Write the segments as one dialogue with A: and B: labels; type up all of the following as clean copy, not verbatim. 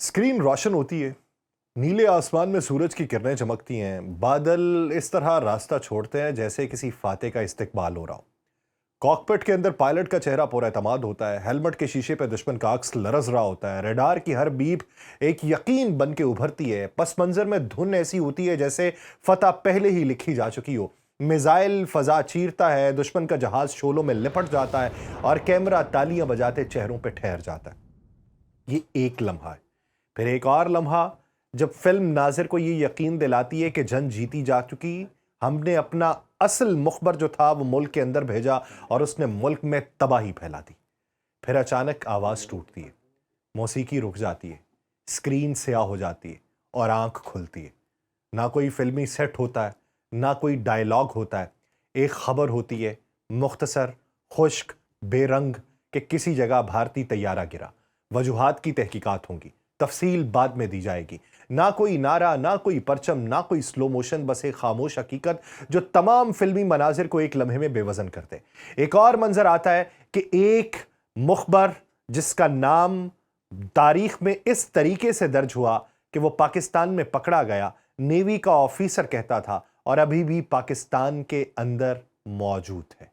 A: Screen रोशन होती है, नीले आसमान में सूरज की किरणें चमकती हैं, बादल इस तरह रास्ता छोड़ते हैं जैसे किसी फाते का इस्तकबाल हो रहा हो। कॉकपिट के अंदर पायलट का चेहरा पुरएतमाद होता है, हेलमेट के शीशे पे दुश्मन का अक्स लरज रहा होता है, रडार की हर बीप एक यकीन बन के उभरती है, पस मंजर में धुन ऐसी होती है जैसे फतह पहले ही लिखी जा चुकी हो। मिसाइल फजा चीरता है, दुश्मन का जहाज शोलों में लिपट जाता है और कैमरा तालियां बजाते चेहरों पे ठहर जाता है। ये एक लम्हा है। फिर एक और लम्हा जब फिल्म नाज़िर को ये यकीन दिलाती है कि जंग जीती जा चुकी, हमने अपना असल मुखबर जो था वो मुल्क के अंदर भेजा और उसने मुल्क में तबाही फैला दी। फिर अचानक आवाज़ टूटती है, मौसीकी रुक जाती है, स्क्रीन स्याह हो जाती है और आंख खुलती है। ना कोई फिल्मी सेट होता है, ना कोई डायलॉग होता है, एक खबर होती है, मुख्तसर, खुश्क, बेरंग कि किसी जगह भारतीय तैयारा गिरा। वजूहात की तहकीकात होंगी, तफसील बाद में दी जाएगी। ना कोई नारा, ना कोई परचम, ना कोई स्लो मोशन, बस एक खामोश हकीकत जो तमाम फिल्मी मनाजिर को एक लम्हे में बेवजन करते। एक और मंजर आता है कि एक मुखबर जिसका नाम तारीख में इस तरीके से दर्ज हुआ कि वो पाकिस्तान में पकड़ा गया, नेवी का ऑफिसर कहता था और अभी भी पाकिस्तान के अंदर मौजूद है।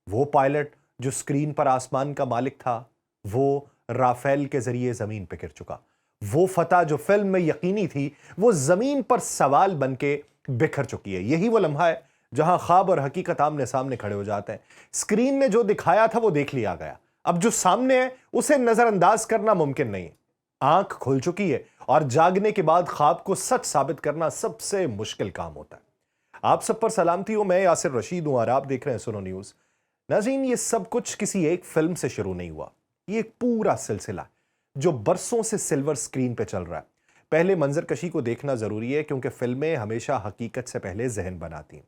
A: वो पायलट जो स्क्रीन पर आसमान का मालिक था, वो राफेल के जरिए जमीन पे गिर चुका। वो फतह जो फिल्म में यकीनी थी, वो जमीन पर सवाल बन के बिखर चुकी है। यही वो लम्हा है जहां ख्वाब और हकीकत आमने सामने खड़े हो जाते हैं। स्क्रीन ने जो दिखाया था वो देख लिया गया, अब जो सामने है उसे नजरअंदाज करना मुमकिन नहीं है। आंख खुल चुकी है और जागने के बाद ख्वाब को सच साबित करना सबसे मुश्किल काम होता है। आप सब पर सलामती हो, मैं यासिर रशीद हूं और आप देख रहे हैं सुनो न्यूज। नाज़रीन, ये सब कुछ किसी एक फिल्म से शुरू नहीं हुआ, ये एक पूरा सिलसिला है जो बरसों से सिल्वर स्क्रीन पे चल रहा है। पहले मंजर कशी को देखना जरूरी है क्योंकि फिल्में हमेशा हकीकत से पहले जहन बनाती हैं।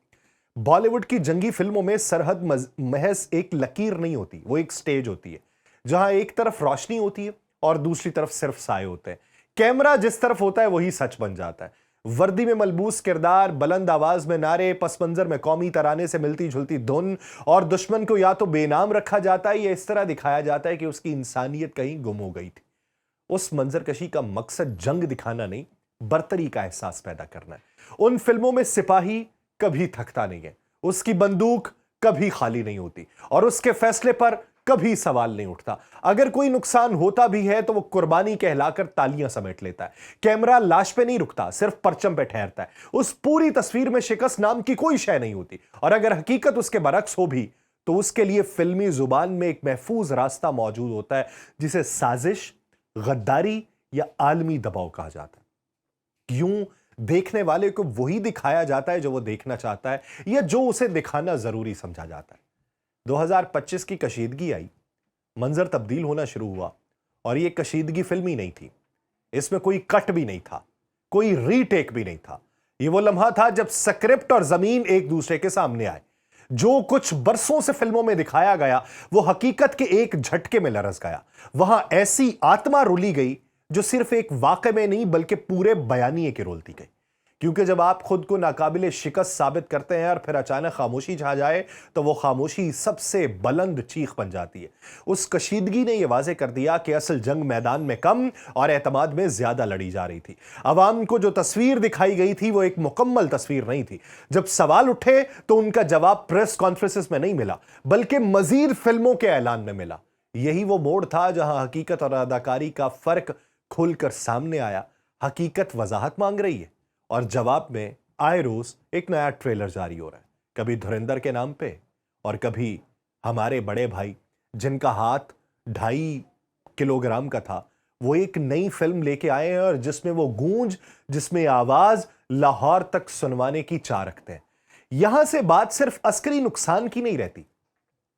A: बॉलीवुड की जंगी फिल्मों में सरहद महज एक लकीर नहीं होती, वो एक स्टेज होती है जहां एक तरफ रोशनी होती है और दूसरी तरफ सिर्फ साए होते हैं। कैमरा जिस तरफ होता है वही सच बन जाता है। वर्दी में मलबूस किरदार, बुलंद आवाज में नारे, पस मंजर में कौमी तराने से मिलती जुलती धुन, और दुश्मन को या तो बेनाम रखा जाता है या इस तरह दिखाया जाता है कि उसकी इंसानियत कहीं गुम हो गई थी। उस मंजरकशी का मकसद जंग दिखाना नहीं, बर्तरी का एहसास पैदा करना है। उन फिल्मों में सिपाही कभी थकता नहीं है, उसकी बंदूक कभी खाली नहीं होती और उसके फैसले पर कभी सवाल नहीं उठता। अगर कोई नुकसान होता भी है तो वो कुर्बानी कहलाकर तालियां समेट लेता है। कैमरा लाश पे नहीं रुकता, सिर्फ परचम पे ठहरता है। उस पूरी तस्वीर में शिकस्त नाम की कोई शय नहीं होती और अगर हकीकत उसके बरक्स हो भी तो उसके लिए फिल्मी जुबान में एक महफूज रास्ता मौजूद होता है जिसे साजिश, गद्दारी या आलमी दबाव कहा जाता है। यूं देखने वाले को वही दिखाया जाता है जो वो देखना चाहता है या जो उसे दिखाना जरूरी समझा जाता है। 2025 की कशीदगी आई, मंजर तब्दील होना शुरू हुआ और ये कशीदगी फिल्मी नहीं थी। इसमें कोई कट भी नहीं था, कोई रीटेक भी नहीं था। ये वो लम्हा था जब स्क्रिप्ट और जमीन एक दूसरे के सामने आए। जो कुछ बरसों से फिल्मों में दिखाया गया वो हकीकत के एक झटके में लरस गया। वहां ऐसी आत्मा रुली गई जो सिर्फ एक वाक़े में नहीं बल्कि पूरे बयानिए के रोलती गई। क्योंकि जब आप खुद को नाकाबिले शिकस्त साबित करते हैं और फिर अचानक खामोशी छा जाए तो वो खामोशी सबसे बुलंद चीख बन जाती है। उस कशीदगी ने यह वाज़े कर दिया कि असल जंग मैदान में कम और एतमाद में ज्यादा लड़ी जा रही थी। अवाम को जो तस्वीर दिखाई गई थी वो एक मुकम्मल तस्वीर नहीं थी। जब सवाल उठे तो उनका जवाब प्रेस कॉन्फ्रेंसेस में नहीं मिला बल्कि मजीद फिल्मों के ऐलान में मिला। यही वो मोड़ था जहां हकीकत और अदाकारी का फर्क खुलकर सामने आया। हकीकत वजाहत मांग रही है और जवाब में आए रोज एक नया ट्रेलर जारी हो रहा है, कभी धुरंधर के नाम पे और कभी हमारे बड़े भाई जिनका हाथ 2.5 किलोग्राम का था, वो एक नई फिल्म लेके आए हैं और जिसमें वो गूंज, जिसमें आवाज लाहौर तक सुनवाने की चाह रखते हैं। यहां से बात सिर्फ अस्करी नुकसान की नहीं रहती,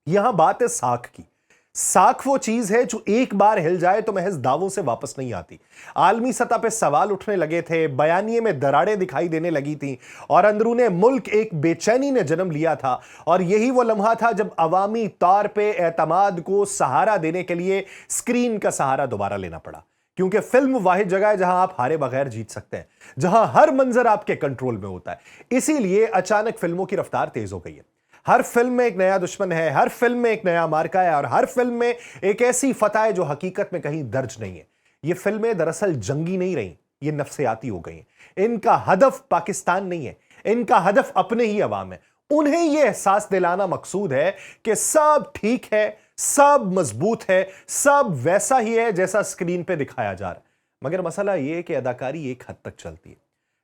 A: यहां बात है साख की। साख वो चीज है जो एक बार हिल जाए तो महज दावों से वापस नहीं आती। आलमी सतह पे सवाल उठने लगे थे, बयानिए में दरारें दिखाई देने लगी थी और अंदरूने मुल्क एक बेचैनी ने जन्म लिया था। और यही वो लम्हा था जब अवामी तौर पे एतमाद को सहारा देने के लिए स्क्रीन का सहारा दोबारा लेना पड़ा। क्योंकि फिल्म वाहिद जगह है जहां आप हारे बगैर जीत सकते हैं, जहां हर मंजर आपके कंट्रोल में होता है। इसीलिए अचानक फिल्मों की रफ्तार तेज हो गई है। हर फिल्म में एक नया दुश्मन है, हर फिल्म में एक नया मार्का है और हर फिल्म में एक ऐसी फतह है जो हकीकत में कहीं दर्ज नहीं है। ये फिल्में दरअसल जंगी नहीं रही, ये नफ्सियाती हो गई हैं। इनका हदफ पाकिस्तान नहीं है, इनका हदफ अपने ही अवाम है। उन्हें यह एहसास दिलाना मकसूद है कि सब ठीक है, सब मजबूत है, सब वैसा ही है जैसा स्क्रीन पे दिखाया जा रहा है। मगर मसला यह है कि अदाकारी एक हद तक चलती है।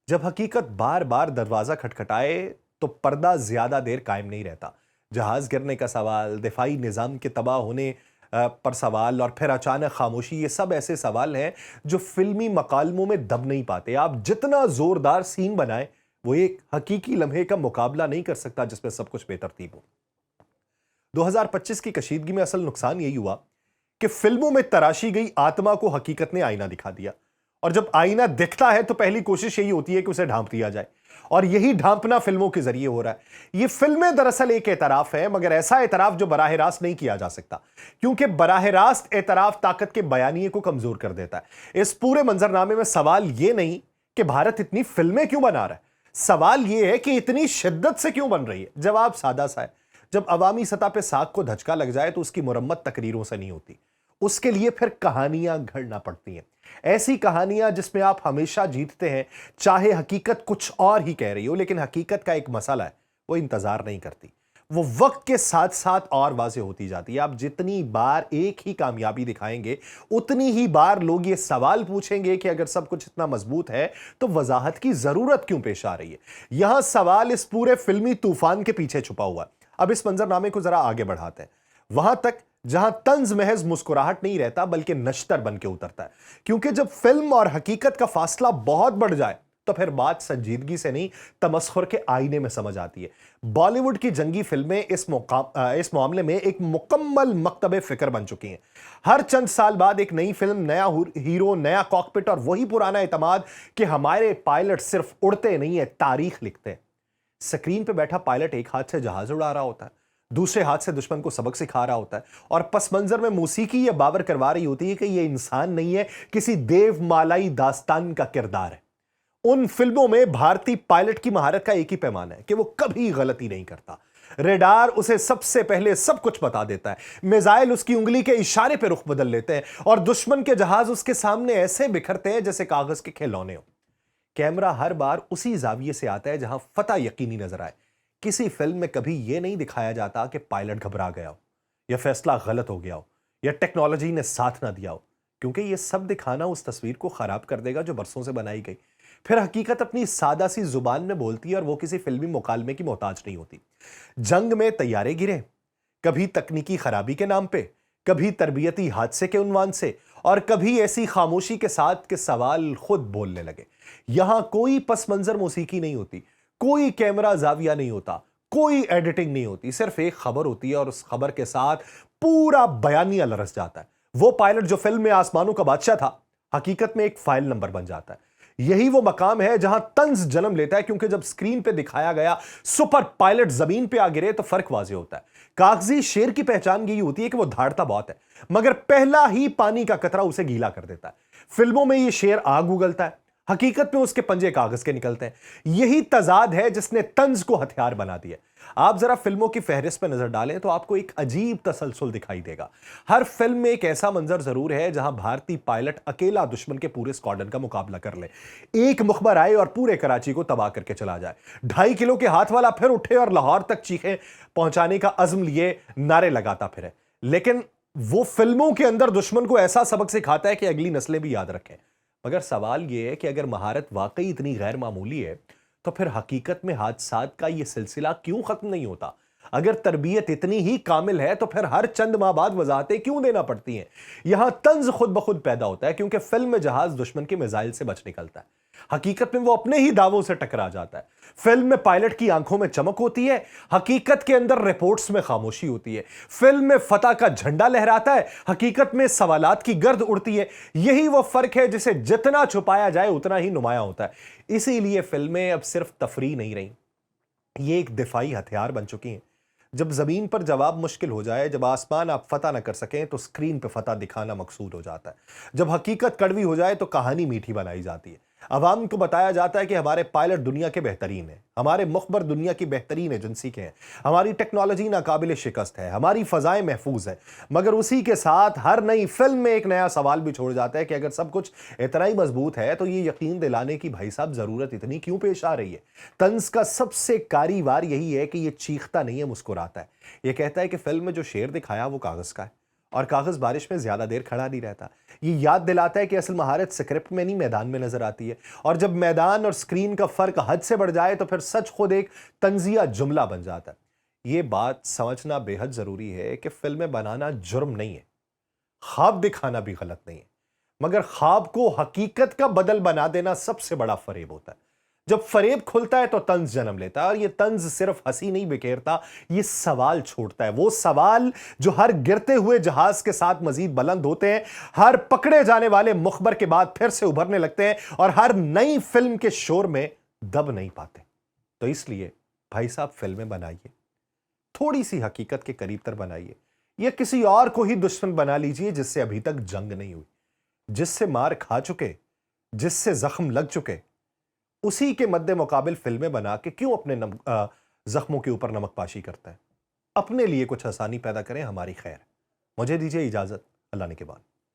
A: जब हकीकत बार बार दरवाजा खटखटाए तो पर्दा ज्यादा देर कायम नहीं रहता। जहाज गिरने का सवाल, दिफाई निजाम के तबाह होने पर सवाल और फिर अचानक खामोशी, ये सब ऐसे सवाल हैं जो फिल्मी मकालमों में दब नहीं पाते। आप जितना जोरदार सीन बनाए, वो एक हकीकी लम्हे का मुकाबला नहीं कर सकता जिसमें सब कुछ बेतरतीब हो। 2025 की कशीदगी में असल नुकसान यही हुआ कि फिल्मों में तराशी गई आत्मा को हकीकत ने आईना दिखा दिया, और जब आईना दिखता है तो पहली कोशिश यही होती है कि उसे ढांप दिया जाए, और यही ढांपना फिल्मों के जरिए हो रहा है। ये फिल्में दरअसल एक एतराफ है, मगर ऐसा एतराफ जो बराह रास्त नहीं किया जा सकता, क्योंकि बराह रास्त एतराफ ताकत के बयानिए को कमजोर कर देता है। इस पूरे मंजरनामे में सवाल यह नहीं कि भारत इतनी फिल्में क्यों बना रहा है, सवाल यह है कि इतनी शिद्दत से क्यों बन रही है। जवाब सादा सा है, जब अवामी सतह पे साख को धचका लग जाए तो उसकी मुरम्मत तकरीरों से नहीं होती, उसके लिए फिर कहानियां घड़ना पड़ती हैं। ऐसी कहानियां जिसमें आप हमेशा जीतते हैं, चाहे हकीकत कुछ और ही कह रही हो। लेकिन हकीकत का एक मसला है, वो इंतजार नहीं करती, वो वक्त के साथ साथ और वाज़ेह होती जाती है। आप जितनी बार एक ही कामयाबी दिखाएंगे, उतनी ही बार लोग ये सवाल पूछेंगे कि अगर सब कुछ इतना मजबूत है तो वजाहत की जरूरत क्यों पेश आ रही है। यहां सवाल इस पूरे फिल्मी तूफान के पीछे छुपा हुआ है। अब इस मंजरनामे को जरा आगे बढ़ाते हैं, वहां तक जहां तंज महज मुस्कुराहट नहीं रहता बल्कि नश्तर बन के उतरता है। क्योंकि जब फिल्म और हकीकत का फासला बहुत बढ़ जाए तो फिर बात संजीदगी से नहीं, तमस्खुर के आईने में समझ आती है। बॉलीवुड की जंगी फिल्में इस मामले में एक मुकम्मल मकतबे फिक्र बन चुकी हैं। हर चंद साल बाद एक नई फिल्म, नया हीरो, नया कॉकपिट और वही पुराना एतमाद कि हमारे पायलट सिर्फ उड़ते नहीं है, तारीख लिखते हैं। स्क्रीन पे बैठा पायलट एक हाथ से जहाज उड़ा रहा होता है, दूसरे हाथ से दुश्मन को सबक सिखा रहा होता है, और पस मंजर में मौसीकी यह बावर करवा रही होती है कि यह इंसान नहीं है, किसी देवमालाई दास्तान का किरदार है। उन फिल्मों में भारतीय पायलट की महारत का एक ही पैमाना है कि वो कभी गलती नहीं करता। रेडार उसे सबसे पहले सब कुछ बता देता है, मिसाइल उसकी उंगली के इशारे पर रुख बदल लेते हैं, और दुश्मन के जहाज उसके सामने ऐसे बिखरते हैं जैसे कागज के खिलौने हो। कैमरा हर बार उसी जाविये से आता है जहां फतह यकीनी नजर आए। किसी फिल्म में कभी यह नहीं दिखाया जाता कि पायलट घबरा गया हो, या फैसला गलत हो गया हो, या टेक्नोलॉजी ने साथ ना दिया हो, क्योंकि यह सब दिखाना उस तस्वीर को खराब कर देगा जो बरसों से बनाई गई। फिर हकीकत अपनी सादा सी जुबान में बोलती है, और वो किसी फिल्मी मुकालमे की मोहताज नहीं होती। जंग में तैयारे गिरे, कभी तकनीकी खराबी के नाम पे, कभी तरबियती हादसे के उन्वान से, और कभी ऐसी खामोशी के साथ कि सवाल खुद बोलने लगे। यहां कोई पस मंजर मौसीकी नहीं होती, कोई कैमरा जाविया नहीं होता, कोई एडिटिंग नहीं होती, सिर्फ एक खबर होती है, और उस खबर के साथ पूरा बयानिया लरस जाता है। वो पायलट जो फिल्म में आसमानों का बादशाह था, हकीकत में एक फाइल नंबर बन जाता है। यही वो मकाम है जहां तंज जन्म लेता है, क्योंकि जब स्क्रीन पे दिखाया गया सुपर पायलट जमीन पे आ गिरे तो फर्क वाज़ेह होता है। कागजी शेर की पहचान यही होती है कि वो धाड़ता बहुत है, मगर पहला ही पानी का कतरा उसे गीला कर देता है। फिल्मों में ये शेर आग उगलता है, हकीकत में उसके पंजे कागज के निकलते हैं। यही तजाद है जिसने तंज को हथियार बना दिया। आप जरा फिल्मों की फहरिस्त पर नजर डालें तो आपको एक अजीब तसलसल दिखाई देगा। हर फिल्म में एक ऐसा मंजर जरूर है जहां भारतीय पायलट अकेला दुश्मन के पूरे स्क्वाड्रन का मुकाबला कर ले, एक मुखबर आए और पूरे कराची को तबाह करके चला जाए। 2.5 किलो के हाथ वाला फिर उठे और लाहौर तक चीखें पहुंचाने का अज़्म लिए नारे लगाता फिरे। लेकिन वो फिल्मों के अंदर दुश्मन को ऐसा सबक सिखाता है कि अगली नस्लें भी याद रखें। मगर सवाल यह है कि अगर महारत वाकई इतनी गैर मामूली है तो फिर हकीकत में हादसात का यह सिलसिला क्यों खत्म नहीं होता? अगर तरबियत इतनी ही कामिल है तो फिर हर चंद माह बाद वजाहतें क्यों देना पड़ती हैं? यहां तंज खुद ब खुद पैदा होता है, क्योंकि फिल्म में जहाज दुश्मन के मिसाइल से बच निकलता है, हकीकत में वो अपने ही दावों से टकरा जाता है। फिल्म में पायलट की आंखों में चमक होती है, हकीकत के अंदर रिपोर्ट्स में खामोशी होती है। फिल्म में फतह का झंडा लहराता है, हकीकत में सवालात की गर्द उड़ती है। यही वो फर्क है जिसे जितना छुपाया जाए उतना ही नुमाया होता है। इसीलिए फिल्में अब सिर्फ तफरीह नहीं रही, ये एक दिफाई हथियार बन चुकी हैं। जब जमीन पर जवाब मुश्किल हो जाए, जब आसमान आप फतह न कर सकें तो स्क्रीन पर फतह दिखाना मकसूद हो जाता है। जब हकीकत कड़वी हो जाए तो कहानी मीठी बनाई जाती है। عوام کو بتایا جاتا ہے کہ ہمارے پائلٹ دنیا کے بہترین ہیں، ہمارے مخبر دنیا کی بہترین ایجنسی کے ہیں، ہماری ٹیکنالوجی ناقابل شکست ہے، ہماری فضائیں محفوظ ہیں، مگر اسی کے ساتھ ہر نئی فلم میں ایک نیا سوال بھی چھوڑ جاتا ہے کہ اگر سب کچھ اتنا ہی مضبوط ہے تو یہ یقین دلانے کی بھائی صاحب ضرورت اتنی کیوں پیش آ رہی ہے؟ طنز کا سب سے کاری وار یہی ہے کہ یہ چیختا نہیں ہے، مسکراتا ہے۔ یہ کہتا ہے کہ فلم میں جو شیر دکھایا وہ کاغذ کا ہے، اور کاغذ بارش میں زیادہ دیر کھڑا نہیں رہتا۔ یہ یاد دلاتا ہے کہ اصل مہارت سکرپٹ میں نہیں، میدان میں نظر آتی ہے، اور جب میدان اور سکرین کا فرق حد سے بڑھ جائے تو پھر سچ خود ایک طنزیہ جملہ بن جاتا ہے۔ یہ بات سمجھنا بے حد ضروری ہے کہ فلمیں بنانا جرم نہیں ہے، خواب دکھانا بھی غلط نہیں ہے، مگر خواب کو حقیقت کا بدل بنا دینا سب سے بڑا فریب ہوتا ہے۔ جب فریب کھلتا ہے تو طنز جنم لیتا ہے، اور یہ طنز صرف ہنسی نہیں بکھیرتا، یہ سوال چھوڑتا ہے، وہ سوال جو ہر گرتے ہوئے جہاز کے ساتھ مزید بلند ہوتے ہیں، ہر پکڑے جانے والے مخبر کے بعد پھر سے ابھرنے لگتے ہیں، اور ہر نئی فلم کے شور میں دب نہیں پاتے۔ تو اس لیے بھائی صاحب فلمیں بنائیے، تھوڑی سی حقیقت کے قریب تر بنائیے، یا کسی اور کو ہی دشمن بنا لیجئے جس سے ابھی تک جنگ نہیں ہوئی، جس سے مار کھا چکے، جس سے زخم لگ چکے، اسی کے مد مقابل فلمیں بنا کے کیوں اپنے زخموں کے اوپر نمک پاشی کرتا ہے؟ اپنے لیے کچھ آسانی پیدا کریں، ہماری خیر۔ مجھے دیجیے اجازت، اللہ نے کے بعد۔